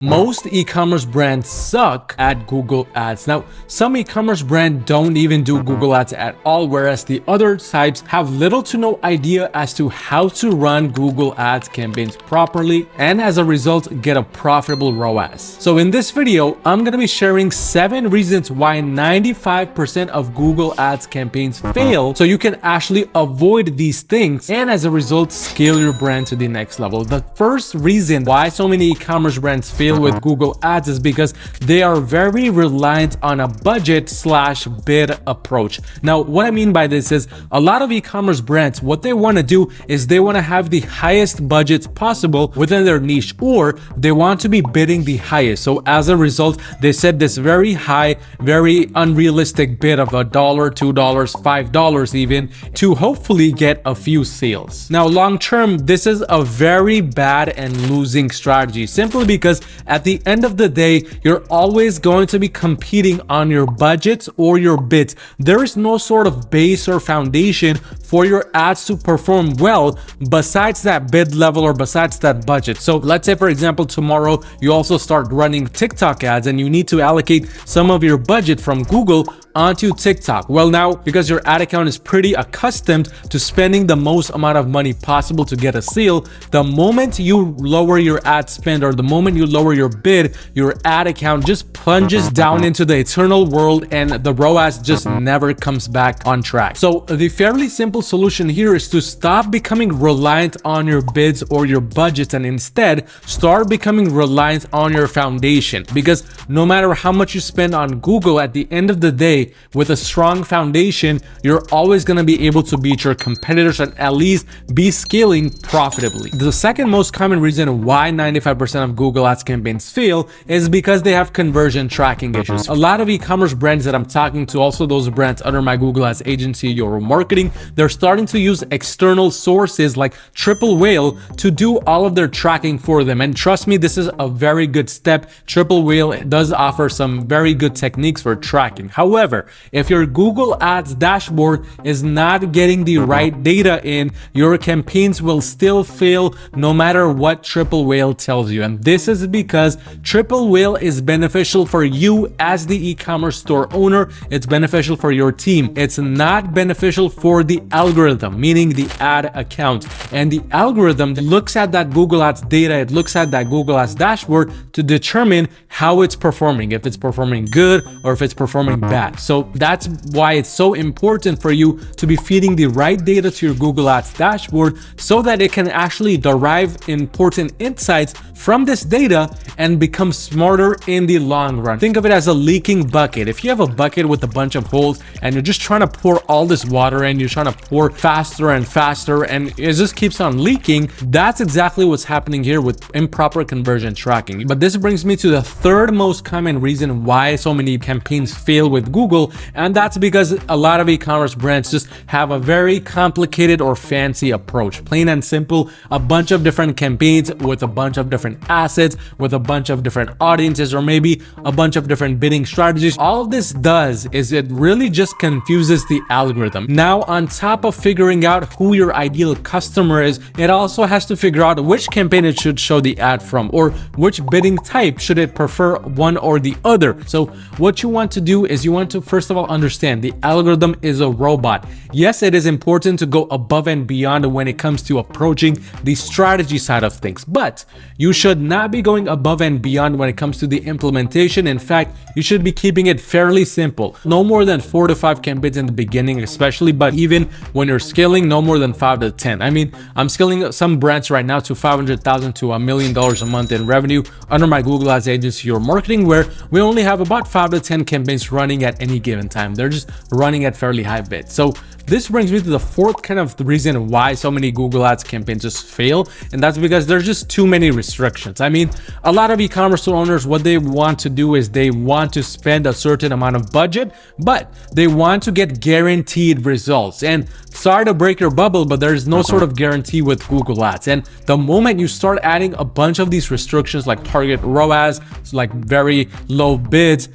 Most e-commerce brands suck at Google Ads. Now, some e-commerce brands don't even do Google Ads at all, whereas the other types have little to no idea as to how to run Google Ads campaigns properly, and as a result, get a profitable ROAS. So in this video, I'm going to be sharing 7 reasons why 95% of Google Ads campaigns fail, so you can actually avoid these things and as a result, scale your brand to the next level. The first reason why so many e-commerce brands fail with Google Ads is because they are very reliant on a budget/bid approach. Now, what I mean by this is a lot of e-commerce brands, what they want to do is they want to have the highest budgets possible within their niche, or they want to be bidding the highest. So as a result, they set this very high, very unrealistic bid of $1, $2, $5 even to hopefully get a few sales. Now, long term, this is a very bad and losing strategy, simply because at the end of the day, you're always going to be competing on your budgets or your bids. There is no sort of base or foundation for your ads to perform well besides that bid level or besides that budget. So let's say, for example, tomorrow you also start running TikTok ads and you need to allocate some of your budget from Google onto TikTok. Well, now, because your ad account is pretty accustomed to spending the most amount of money possible to get a sale, the moment you lower your ad spend or the moment you lower your bid, your ad account just plunges down into the eternal world and the ROAS just never comes back on track. So the fairly simple solution here is to stop becoming reliant on your bids or your budgets and instead start becoming reliant on your foundation, because no matter how much you spend on Google, at the end of the day, with a strong foundation, you're always going to be able to beat your competitors and at least be scaling profitably. The second most common reason why 95% of Google Ads campaigns fail is because they have conversion tracking issues. A lot of e-commerce brands that I'm talking to, also those brands under my Google Ads agency, Your Marketing, they're starting to use external sources like Triple Whale to do all of their tracking for them. And trust me, this is a very good step. Triple Whale does offer some very good techniques for tracking. However, if your Google Ads dashboard is not getting the right data in, your campaigns will still fail no matter what Triple Whale tells you. And this is because Triple Whale is beneficial for you as the e-commerce store owner. It's beneficial for your team. It's not beneficial for the algorithm, meaning the ad account. And the algorithm looks at that Google Ads data, it looks at that Google Ads dashboard to determine how it's performing, if it's performing good or if it's performing bad. So that's why it's so important for you to be feeding the right data to your Google Ads dashboard so that it can actually derive important insights from this data and become smarter in the long run. Think of it as a leaking bucket. If you have a bucket with a bunch of holes and you're just trying to pour all this water in, you're trying to pour faster and faster and it just keeps on leaking, that's exactly what's happening here with improper conversion tracking. But this brings me to the third most common reason why so many campaigns fail with Google, and that's because a lot of e-commerce brands just have a very complicated or fancy approach. Plain and simple, a bunch of different campaigns with a bunch of different assets, with a bunch of different audiences, or maybe a bunch of different bidding strategies. All this does is it really just confuses the algorithm. Now, on top of figuring out who your ideal customer is, it also has to figure out which campaign it should show the ad from, or which bidding type should it prefer, one or the other. So what you want to do is you want to first of all understand the algorithm is a robot. Yes, it is important to go above and beyond when it comes to approaching the strategy side of things, but you should not be going above and beyond when it comes to the implementation. In fact, you should be keeping it fairly simple. No more than 4 to 5 campaigns in the beginning, especially, but even when you're scaling, no more than 5 to 10. I mean, I'm scaling some brands right now to $500,000 to $1 million a month in revenue under my Google Ads agency, Your Marketing, where we only have about 5 to 10 campaigns running at any given time. They're just running at fairly high bids. So this brings me to the fourth kind of the reason why so many Google Ads campaigns just fail, and that's because there's just too many restrictions. I mean, a lot of e-commerce owners, what they want to do is they want to spend a certain amount of budget, but they want to get guaranteed results. And sorry to break your bubble, but there's no sort of guarantee with Google Ads. And the moment you start adding a bunch of these restrictions like target ROAS, like very low bids,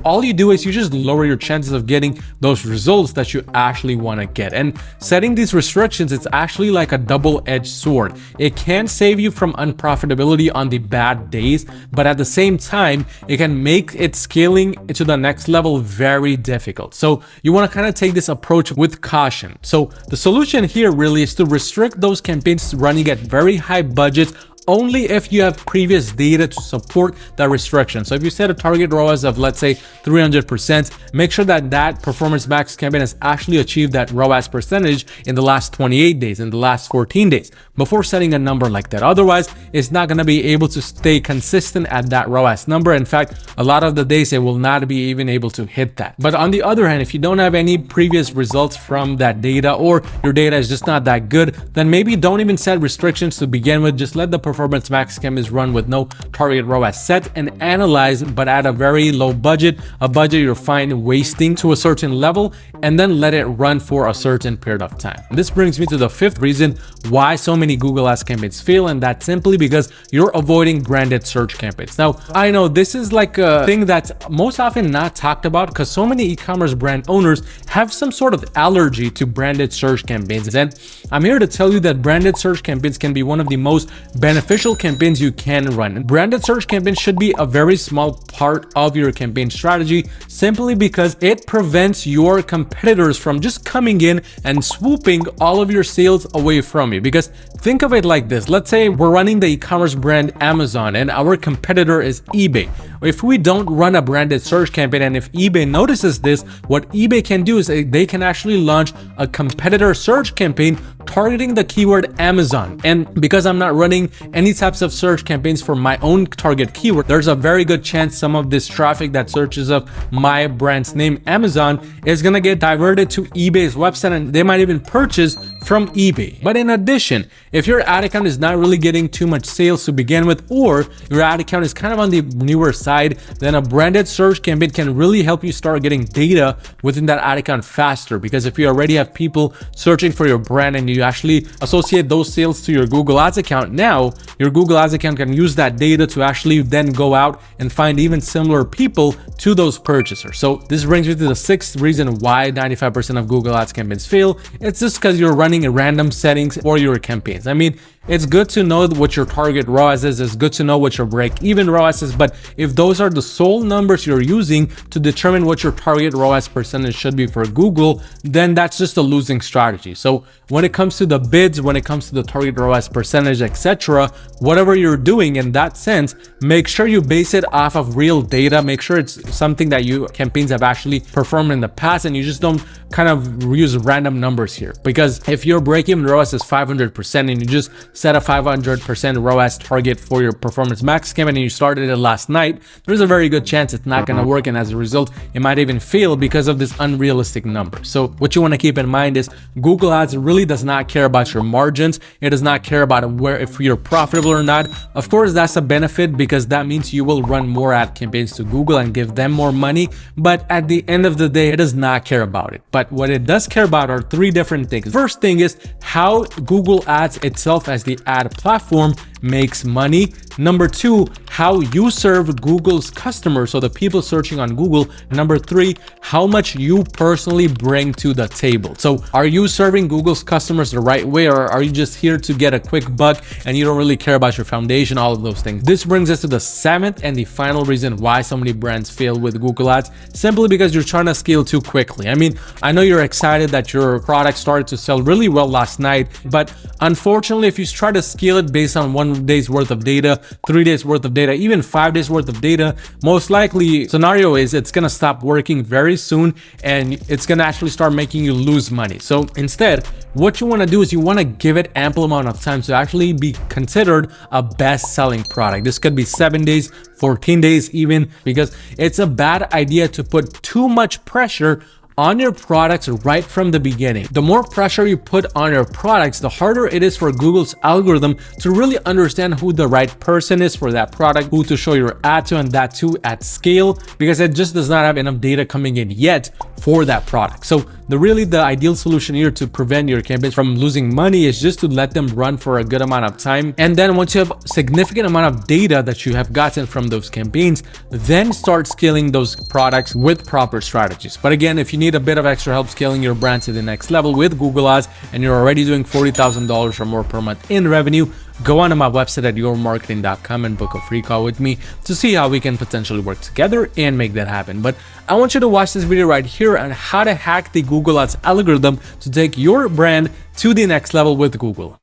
all you do is you just lower your chances of getting those results that you actually want to get. And setting these restrictions, it's actually like a double-edged sword. It can save you from unprofitability on the bad days, but at the same time, it can make it scaling to the next level very difficult. So you want to kind of take this approach with caution. So the solution here really is to restrict those campaigns running at very high budgets only if you have previous data to support that restriction. So if you set a target ROAS of, let's say, 300%, make sure that that performance max campaign has actually achieved that ROAS percentage in the last 28 days, in the last 14 days, before setting a number like that. Otherwise, it's not going to be able to stay consistent at that ROAS number. In fact, a lot of the days it will not be even able to hit that. But on the other hand, if you don't have any previous results from that data, or your data is just not that good, then maybe don't even set restrictions to begin with. Just let the performance max campaigns run with no target ROAS set and analyze, but at a very low budget, a budget you're fine wasting to a certain level, and then let it run for a certain period of time. This brings me to the fifth reason why so many Google Ads campaigns fail, and that's simply because you're avoiding branded search campaigns. Now, I know this is like a thing that's most often not talked about because so many e-commerce brand owners have some sort of allergy to branded search campaigns. And I'm here to tell you that branded search campaigns can be one of the most beneficial campaigns you can run. Branded search campaigns should be a very small part of your campaign strategy, simply because it prevents your competitors from just coming in and swooping all of your sales away from you. Because think of it like this. Let's say we're running the e-commerce brand Amazon and our competitor is eBay. If we don't run a branded search campaign, and if eBay notices this, what eBay can do is they can actually launch a competitor search campaign targeting the keyword Amazon. And because I'm not running any types of search campaigns for my own target keyword, there's a very good chance some of this traffic that searches of my brand's name, Amazon, is gonna get diverted to eBay's website, and they might even purchase from eBay. But in addition, if your ad account is not really getting too much sales to begin with, or your ad account is kind of on the newer side, then a branded search campaign can really help you start getting data within that ad account faster. Because if you already have people searching for your brand and you actually associate those sales to your Google Ads account, now your Google Ads account can use that data to actually then go out and find even similar people to those purchasers. So this brings me to the sixth reason why 95% of Google Ads campaigns fail. It's just because you're running random settings for your campaigns. I mean, it's good to know what your target ROAS is. It's good to know what your break-even ROAS is. But if those are the sole numbers you're using to determine what your target ROAS percentage should be for Google, then that's just a losing strategy. So when it comes to the bids, when it comes to the target ROAS percentage, etc., whatever you're doing in that sense, make sure you base it off of real data. Make sure it's something that your campaigns have actually performed in the past, and you just don't kind of use random numbers here. Because if your break-even ROAS is 500% and you just set a 500% ROAS target for your performance max campaign and you started it last night, there's a very good chance it's not going to work, and as a result, it might even fail because of this unrealistic number. So what you want to keep in mind is Google Ads really does not care about your margins. It does not care about if you're profitable or not. Of course, that's a benefit because that means you will run more ad campaigns to Google and give them more money. But at the end of the day, it does not care about it. But what it does care about are three different things. First thing is how Google Ads itself as the ad platform makes money. Number two, how you serve Google's customers, so the people searching on Google. Number three, how much you personally bring to the table. So are you serving Google's customers the right way, or are you just here to get a quick buck and you don't really care about your foundation, all of those things? This brings us to the seventh and the final reason why so many brands fail with Google Ads, simply because you're trying to scale too quickly. I mean, I know you're excited that your product started to sell really well last night, but unfortunately, if you try to scale it based on 1 day's worth of data, 3 days worth of data, even 5 days worth of data, most likely scenario is it's going to stop working very soon and it's going to actually start making you lose money. So instead, what you want to do is you want to give it ample amount of time to actually be considered a best-selling product. This could be 7 days, 14 days even, because it's a bad idea to put too much pressure on your products right from the beginning. The more pressure you put on your products, the harder it is for Google's algorithm to really understand who the right person is for that product, who to show your ad to, and that too at scale, because it just does not have enough data coming in yet for that product. So the ideal solution here to prevent your campaigns from losing money is just to let them run for a good amount of time. And then once you have significant amount of data that you have gotten from those campaigns, then start scaling those products with proper strategies. But again, if you need a bit of extra help scaling your brand to the next level with Google Ads and you're already doing $40,000 or more per month in revenue, go onto my website at yourmarketing.com and book a free call with me to see how we can potentially work together and make that happen. But I want you to watch this video right here on how to hack the Google Ads algorithm to take your brand to the next level with Google.